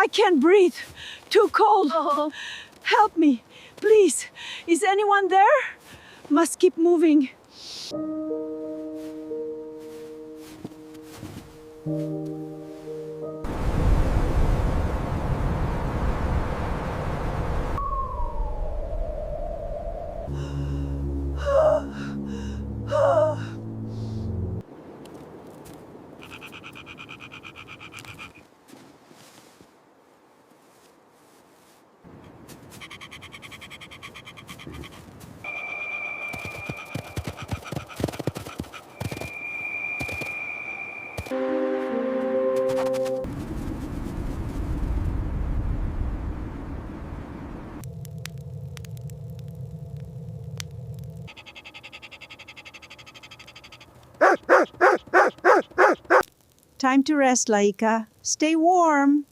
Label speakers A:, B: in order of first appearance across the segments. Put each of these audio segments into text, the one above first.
A: I can't breathe. Too cold.
B: Oh.
A: Help me, please. Is anyone there? Must keep moving. Time to rest, Laika. Stay warm.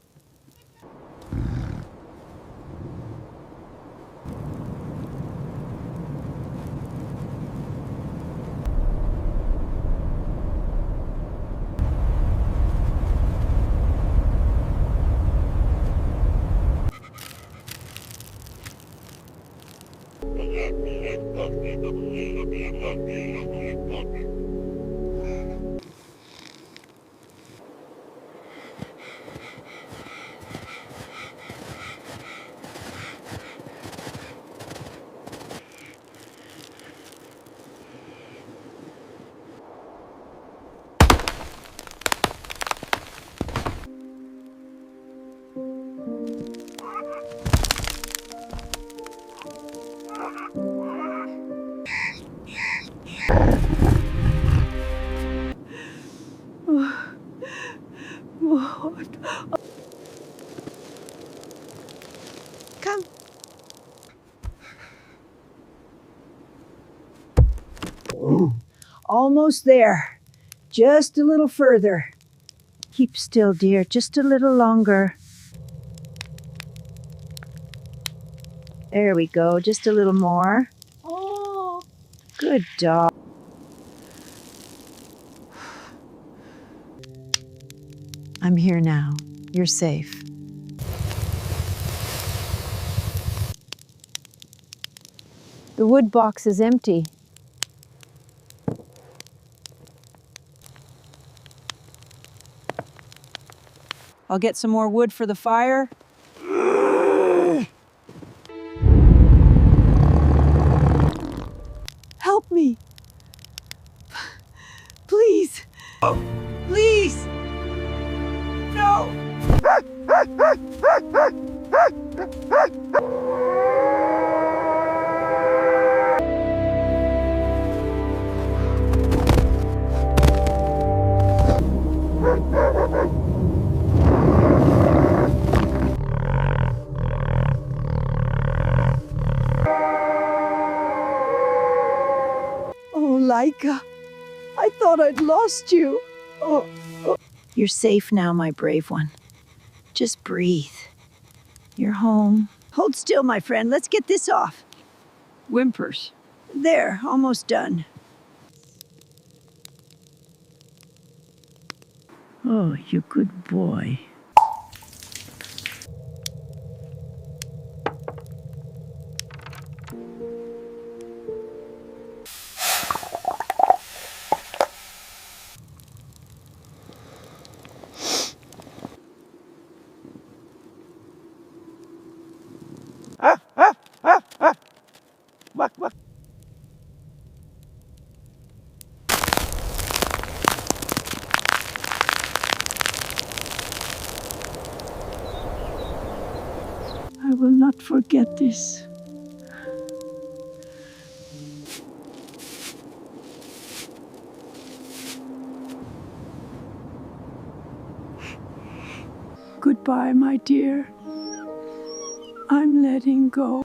A: Come. Almost there. Just a little further. Keep still, dear. Just a little longer. There we go. Just a little more.
B: Oh.
A: Good dog. I'm here now. You're safe. The wood box is empty. I'll get some more wood for the fire. Help me. Please. Please. No. Oh, Laika, I thought I'd lost you. Oh. You're safe now, my brave one. Just breathe. You're home. Hold still, my friend. Let's get this off. Whimpers. There, almost done. Oh, you good boy. I will not forget this. Goodbye, my dear. I'm letting go.